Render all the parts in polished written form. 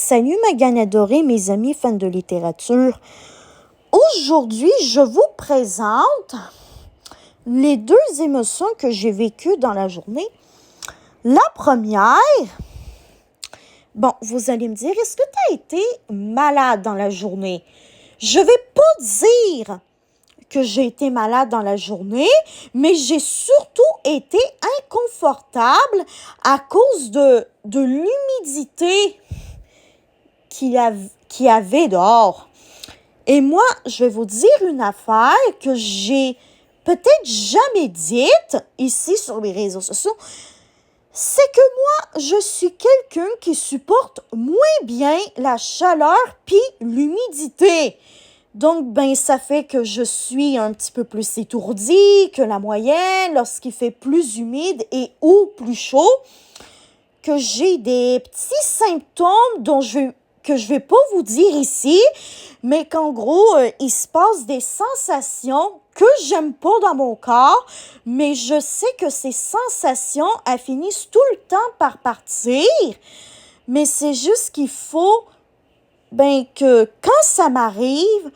Salut ma gang adorée, mes amis fans de littérature. Aujourd'hui, je vous présente les deux émotions que j'ai vécues dans la journée. La première, vous allez me dire, est-ce que tu as été malade dans la journée? Je vais pas dire que j'ai été malade dans la journée, mais j'ai surtout été inconfortable à cause de l'humidité qu'il y avait dehors. Et moi, je vais vous dire une affaire que j'ai peut-être jamais dite ici sur les réseaux sociaux, c'est que moi, je suis quelqu'un qui supporte moins bien la chaleur puis l'humidité. Donc, ça fait que je suis un petit peu plus étourdie que la moyenne lorsqu'il fait plus humide et ou plus chaud, que j'ai des petits symptômes que je vais pas vous dire ici, mais qu'en gros, il se passe des sensations que j'aime pas dans mon corps, mais je sais que ces sensations, elles finissent tout le temps par partir, mais c'est juste qu'il faut, que quand ça m'arrive,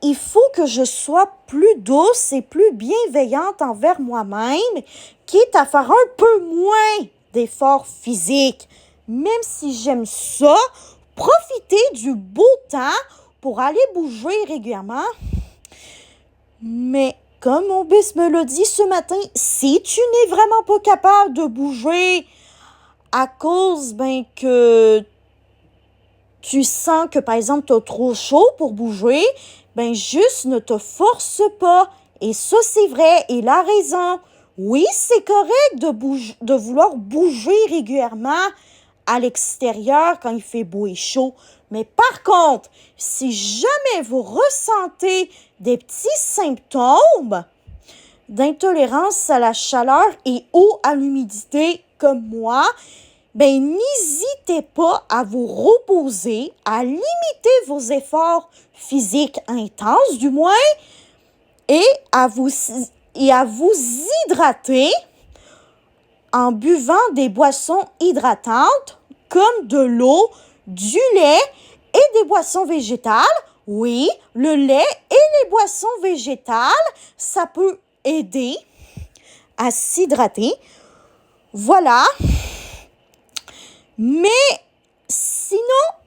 il faut que je sois plus douce et plus bienveillante envers moi-même, quitte à faire un peu moins d'efforts physiques. Même si j'aime ça, profiter du beau temps pour aller bouger régulièrement. Mais comme mon bis me l'a dit ce matin, si tu n'es vraiment pas capable de bouger à cause que tu sens que, par exemple, tu as trop chaud pour bouger, juste ne te force pas. Et ça, c'est vrai, il a raison. Oui, c'est correct de vouloir bouger régulièrement à l'extérieur quand il fait beau et chaud. Mais par contre, si jamais vous ressentez des petits symptômes d'intolérance à la chaleur et ou à l'humidité comme moi, n'hésitez pas à vous reposer, à limiter vos efforts physiques intenses du moins, et à vous hydrater en buvant des boissons hydratantes comme de l'eau, du lait et des boissons végétales. Oui, le lait et les boissons végétales, ça peut aider à s'hydrater. Voilà. Mais sinon,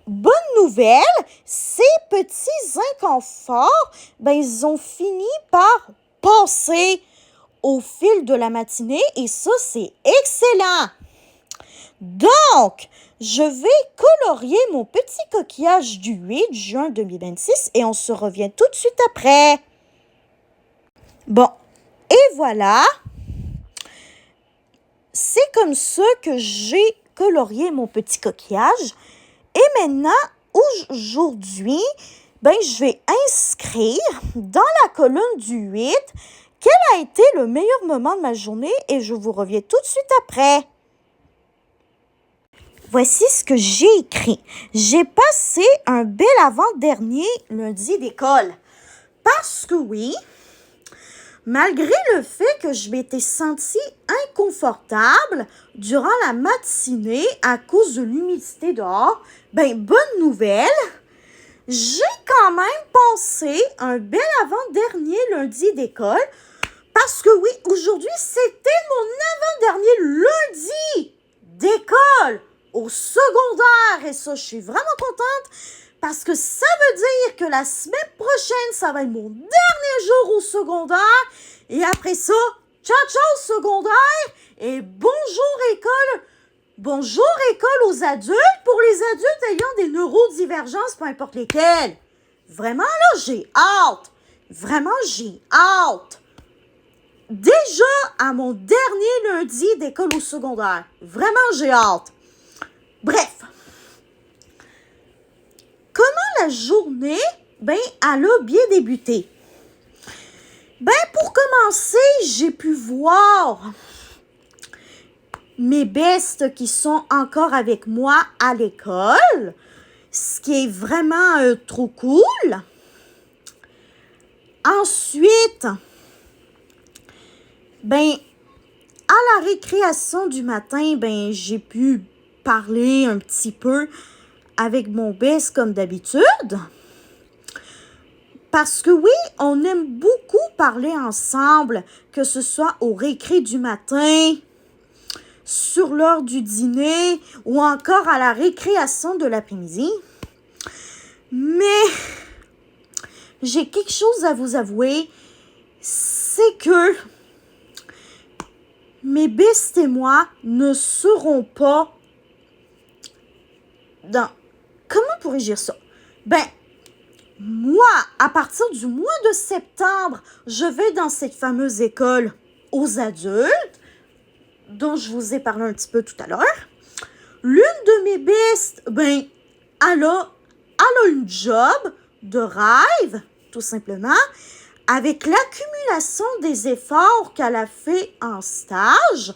bonne nouvelle, ces petits inconforts, ils ont fini par passer au fil de la matinée et ça, c'est excellent. Donc, je vais colorier mon petit coquillage du 8 juin 2026 et on se revient tout de suite après. Et voilà. C'est comme ça que j'ai colorié mon petit coquillage. Et maintenant, aujourd'hui, je vais inscrire dans la colonne du 8 quel a été le meilleur moment de ma journée et je vous reviens tout de suite après. Voici ce que j'ai écrit. J'ai passé un bel avant-dernier lundi d'école. Parce que oui, malgré le fait que je m'étais sentie inconfortable durant la matinée à cause de l'humidité dehors, bonne nouvelle, j'ai quand même passé un bel avant-dernier lundi d'école parce que oui, aujourd'hui, c'était mon avant-dernier lundi d'école au secondaire et ça, je suis vraiment contente parce que ça veut dire que la semaine prochaine, ça va être mon dernier jour au secondaire. Et après ça, ciao, ciao, secondaire. Et bonjour, école. Bonjour, école aux adultes. Pour les adultes ayant des neurodivergences, peu importe lesquelles. Vraiment, là, j'ai hâte. Vraiment, j'ai hâte. Déjà à mon dernier lundi d'école au secondaire. Vraiment, j'ai hâte. Bref. Comment la journée, elle a bien débuté. Pour commencer, j'ai pu voir mes bestes qui sont encore avec moi à l'école, ce qui est vraiment trop cool. Ensuite, à la récréation du matin, j'ai pu parler un petit peu avec mon best comme d'habitude. Parce que oui, on aime beaucoup parler ensemble, que ce soit au récré du matin, sur l'heure du dîner ou encore à la récréation de l'après-midi. Mais j'ai quelque chose à vous avouer, c'est que mes bestes et moi ne serons pas dans... Comment pourrais-je dire ça? Moi, à partir du mois de septembre, je vais dans cette fameuse école aux adultes, dont je vous ai parlé un petit peu tout à l'heure. L'une de mes bestes, elle a une job de rêve, tout simplement, avec l'accumulation des efforts qu'elle a fait en stage.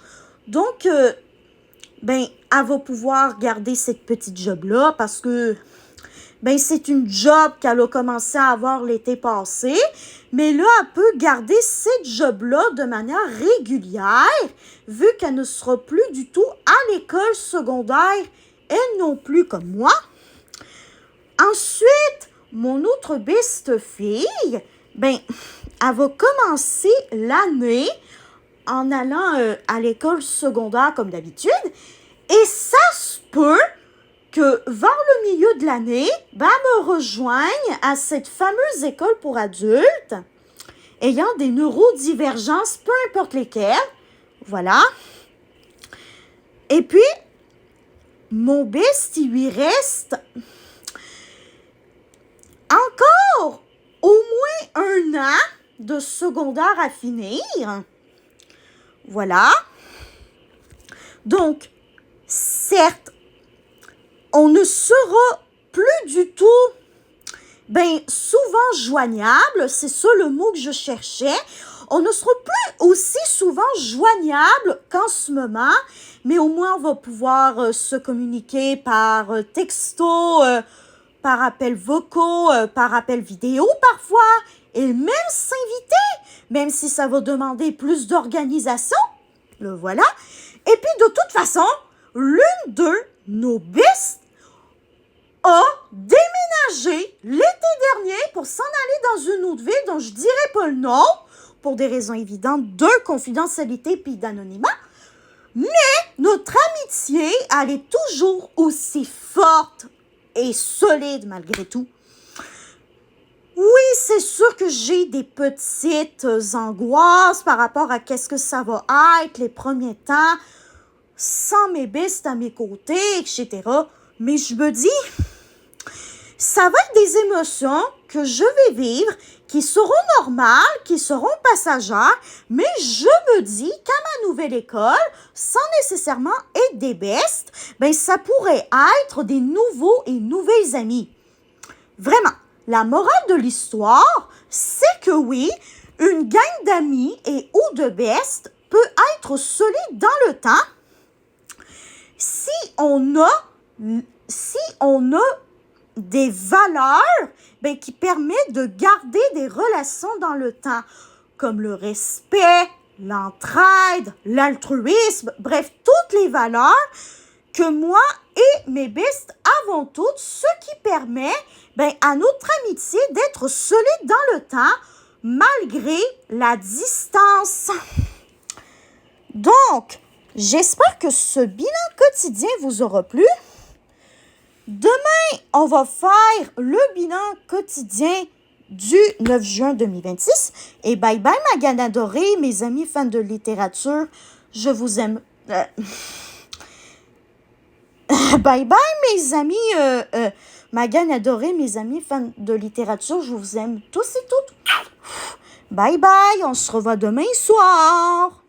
Donc, elle va pouvoir garder cette petite job-là parce que c'est une job qu'elle a commencé à avoir l'été passé, mais là, elle peut garder cette job-là de manière régulière, vu qu'elle ne sera plus du tout à l'école secondaire, elle non plus comme moi. Ensuite, mon autre beste fille, elle va commencer l'année en allant à l'école secondaire comme d'habitude, et ça se peut que vers le milieu de l'année, elle me rejoigne à cette fameuse école pour adultes, ayant des neurodivergences, peu importe lesquelles. Voilà. Et puis, mon best, il lui reste encore au moins 1 an de secondaire à finir. Voilà. Donc, certes, on ne sera plus du tout souvent joignable, c'est ça le mot que je cherchais. On ne sera plus aussi souvent joignable qu'en ce moment, mais au moins on va pouvoir se communiquer par texto, par appel vocaux, par appel vidéo parfois, et même s'inviter, même si ça va demander plus d'organisation. Le voilà. Et puis de toute façon, l'une de nos bestes a déménagé l'été dernier pour s'en aller dans une autre ville dont je dirais pas le nom, pour des raisons évidentes de confidentialité puis d'anonymat. Mais notre amitié, elle est toujours aussi forte et solide malgré tout. Oui, c'est sûr que j'ai des petites angoisses par rapport à qu'est-ce que ça va être les premiers temps, sans mes bestes à mes côtés, etc. Mais je me dis, ça va être des émotions que je vais vivre, qui seront normales, qui seront passagères, mais je me dis qu'à ma nouvelle école, sans nécessairement être des bestes, ça pourrait être des nouveaux et nouvelles amis. Vraiment, la morale de l'histoire, c'est que oui, une gang d'amis et ou de bestes peut être solide dans le temps si on a des valeurs qui permettent de garder des relations dans le temps, comme le respect, l'entraide, l'altruisme, bref, toutes les valeurs que moi et mes bestes avons toutes, ce qui permet à notre amitié d'être solide dans le temps, malgré la distance. Donc, j'espère que ce bilan quotidien vous aura plu. Demain, on va faire le bilan quotidien du 9 juin 2026. Et bye bye, ma gagne adorée, mes amis fans de littérature. Je vous aime. Bye bye, mes amis, ma gagne adorée, mes amis fans de littérature. Je vous aime tous et toutes. Bye bye, on se revoit demain soir.